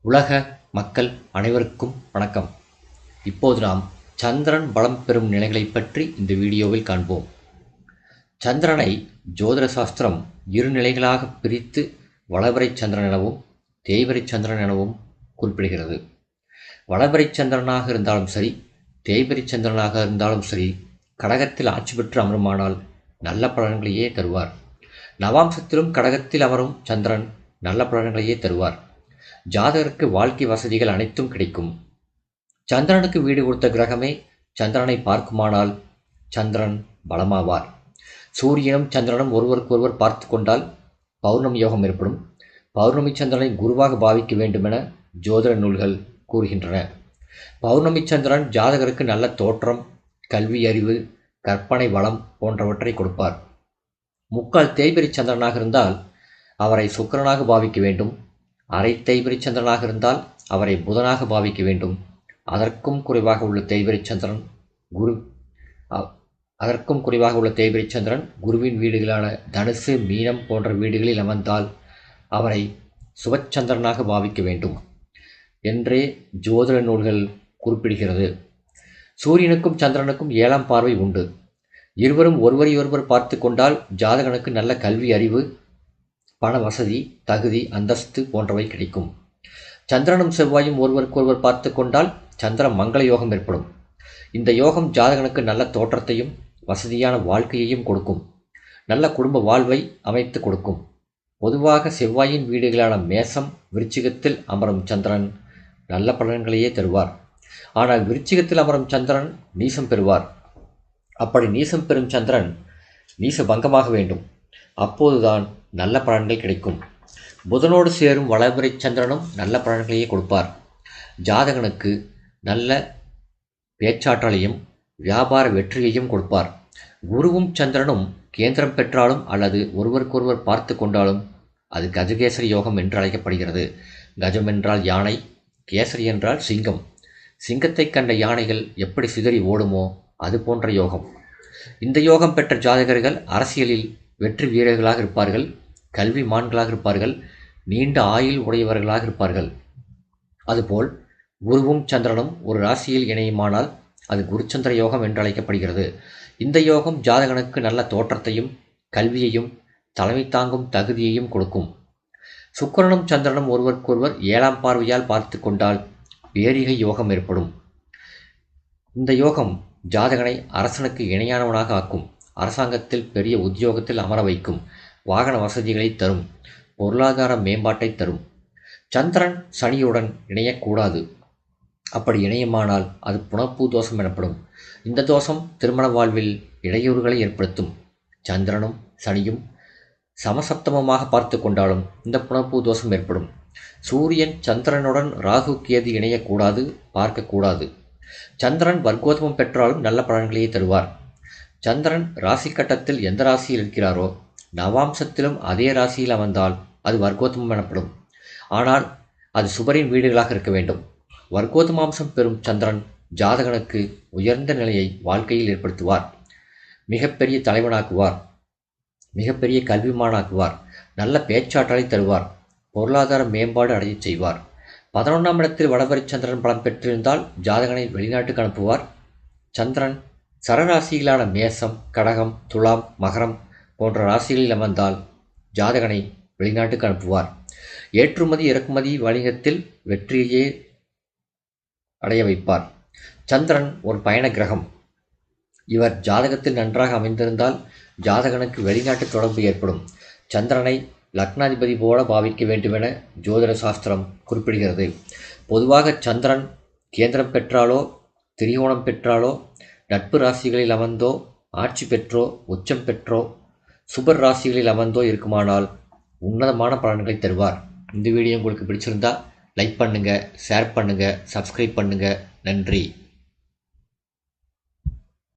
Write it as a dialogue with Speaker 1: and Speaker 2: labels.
Speaker 1: உலக மக்கள் அனைவருக்கும் வணக்கம். இப்போது நாம் சந்திரன் பலம் பெறும் நிலைகளைப் பற்றி இந்த வீடியோவில் காண்போம். சந்திரனை ஜோதிட சாஸ்திரம் இரு நிலைகளாக பிரித்து வளவரை சந்திரன் எனவும் தேய்வரை சந்திரன் எனவும் குறிப்பிடுகிறது. வளவரை சந்திரனாக இருந்தாலும் சரி, தேய்வரை சந்திரனாக இருந்தாலும் சரி, கடகத்தில் ஆட்சி பெற்று அமருமானால் நல்ல பலன்களையே தருவார். நவாம்சத்திலும் கடகத்தில் அமரும் சந்திரன் நல்ல பலன்களையே தருவார். ஜாதகருக்கு வாழ்க்கை வசதிகள் அனைத்தும் கிடைக்கும். சந்திரனுக்கு வீடு கொடுத்த கிரகமே சந்திரனை பார்க்குமானால் சந்திரன் பலமாவார். சூரியனும் சந்திரனும் ஒருவருக்கொருவர் பார்த்து கொண்டால் பௌர்ணமி யோகம் ஏற்படும். பௌர்ணமி சந்திரனை குருவாக பாவிக்க வேண்டுமென ஜோதிட நூல்கள் கூறுகின்றன. பௌர்ணமி சந்திரன் ஜாதகருக்கு நல்ல தோற்றம், கல்வி அறிவு, கற்பனை வளம் போன்றவற்றை கொடுப்பார். முக்கால் தேய்பிரி சந்திரனாக இருந்தால் அவரை சுக்கிரனாக பாவிக்க வேண்டும். அரை தேய்பிரி சந்திரனாக இருந்தால் அவரை புதனாக பாவிக்க வேண்டும். அதற்கும் குறைவாக உள்ள தேய்பிரி சந்திரன் குருவின் வீடுகளான தனுசு, மீனம் போன்ற வீடுகளில் அமர்ந்தால் அவரை சுபச்சந்திரனாக பாவிக்க வேண்டும் என்றே ஜோதிட நூல்கள் குறிப்பிடுகிறது. சூரியனுக்கும் சந்திரனுக்கும் 7ஆம் பார்வை உண்டு. இருவரும் ஒருவரையொருவர் பார்த்து கொண்டால் ஜாதகனுக்கு நல்ல கல்வி அறிவு, பண வசதி, தகுதி, அந்தஸ்து போன்றவை கிடைக்கும். சந்திரனும் செவ்வாயும் ஒருவருக்கொருவர் பார்த்து கொண்டால் சந்திர மங்கள யோகம் ஏற்படும். இந்த யோகம் ஜாதகனுக்கு நல்ல தோற்றத்தையும் வசதியான வாழ்க்கையையும் கொடுக்கும். நல்ல குடும்ப வாழ்வை அமைத்து கொடுக்கும். பொதுவாக செவ்வாயின் வீடுகளான மேசம், விருச்சிகத்தில் அமரும் சந்திரன் நல்ல பலன்களையே தருவார். ஆனால் விருச்சிகத்தில் அமரும் சந்திரன் நீசம் பெறுவார். அப்படி நீசம் பெறும் சந்திரன் நீச பங்கமாக வேண்டும். அப்போதுதான் நல்ல பலன்கள் கிடைக்கும். புதனோடு சேரும் வளர்பிறை சந்திரனும் நல்ல பலன்களையே கொடுப்பார். ஜாதகனுக்கு நல்ல பேச்சாற்றலையும் வியாபார வெற்றியையும் கொடுப்பார். குருவும் சந்திரனும் கேந்திரம் பெற்றாலும் அல்லது ஒருவருக்கொருவர் பார்த்து கொண்டாலும் அது கஜகேசரி யோகம் என்று அழைக்கப்படுகிறது. கஜம் என்றால் யானை, கேசரி என்றால் சிங்கம். சிங்கத்தை கண்ட யானைகள் எப்படி சிதறி ஓடுமோ அது போன்ற யோகம். இந்த யோகம் பெற்ற ஜாதகர்கள் அரசியலில் வெற்றி வீரர்களாக இருப்பார்கள். கல்வி மான்களாக இருப்பார்கள். நீண்ட ஆயுள் உடையவர்களாக இருப்பார்கள். அதுபோல் குருவும் சந்திரனும் ஒரு ராசியில் இணையுமானால் அது குருச்சந்திர யோகம் என்று அழைக்கப்படுகிறது. இந்த யோகம் ஜாதகனுக்கு நல்ல தோற்றத்தையும் கல்வியையும் தலைமை தாங்கும் தகுதியையும் கொடுக்கும். சுக்கிரனும் சந்திரனும் ஒருவருக்கொருவர் 7ஆம் பார்வையால் பார்த்து கொண்டால் பேரிகை யோகம் ஏற்படும். இந்த யோகம் ஜாதகனை அரசனுக்கு இணையானவனாக ஆக்கும். அரசாங்கத்தில் பெரிய உத்தியோகத்தில் அமர வைக்கும். வாகன வசதிகளை தரும். பொருளாதார மேம்பாட்டை தரும். சந்திரன் சனியுடன் இணையக்கூடாது. அப்படி இணையுமானால் அது புனர்பூ தோஷம் எனப்படும். இந்த தோஷம் திருமண வாழ்வில் இடையூறுகளை ஏற்படுத்தும். சந்திரனும் சனியும் சமசப்தமமாக பார்த்து கொண்டாலும் இந்த புனர்பூ தோஷம் ஏற்படும். சூரியன் சந்திரனுடன் ராகு கேது இணையக்கூடாது, பார்க்கக்கூடாது. சந்திரன் வர்க்கோத்தமம் பெற்றாலும் நல்ல பலன்களையே தருவார். சந்திரன் ராசி கட்டத்தில் எந்த ராசியில் இருக்கிறாரோ நவாம்சத்திலும் அதே ராசியில் அமர்ந்தால் அது வர்க்கோத்தமம் எனப்படும். ஆனால் அது சுபரின் வீடுகளாக இருக்க வேண்டும். வர்க்கோத்தமாம்சம் பெறும் சந்திரன் ஜாதகனுக்கு உயர்ந்த நிலையை வாழ்க்கையில் ஏற்படுத்துவார். மிகப்பெரிய தலைவனாக்குவார். மிகப்பெரிய கல்விமானாக்குவார். நல்ல பேச்சாற்றலை தருவார். பொருளாதார மேம்பாடு அடைய செய்வார். 11ஆம் இடத்தில் வளவரை சந்திரன் பலம் பெற்றிருந்தால் ஜாதகனை வெளிநாட்டுக்கு அனுப்புவார். சந்திரன் சரராசிகளான மேசம், கடகம், துலாம், மகரம் போன்ற ராசிகளில் அமர்ந்தால் ஜாதகனை வெளிநாட்டுக்கு அனுப்புவார். ஏற்றுமதி இறக்குமதி வணிகத்தில் வெற்றியே அடைய வைப்பார். சந்திரன் ஒரு பயண கிரகம். இவர் ஜாதகத்தில் நன்றாக அமைந்திருந்தால் ஜாதகனுக்கு வெளிநாட்டு தொடர்பு ஏற்படும். சந்திரனை லக்னாதிபதி போல பாவிக்க வேண்டுமென ஜோதிட சாஸ்திரம் குறிப்பிடுகிறது. பொதுவாக சந்திரன் கேந்திரம் பெற்றாலோ, திரிகோணம் பெற்றாலோ, நட்பு ராசிகளில் அமர்ந்தோ, ஆட்சி பெற்றோ, உச்சம் பெற்றோ, சுபர் ராசிகளில் அமர்ந்தோ இருக்குமானால் உன்னதமான பலன்களை தருவார். இந்த வீடியோ உங்களுக்கு பிடிச்சிருந்தா லைக் பண்ணுங்கள், ஷேர் பண்ணுங்கள், சப்ஸ்கிரைப் பண்ணுங்கள். நன்றி.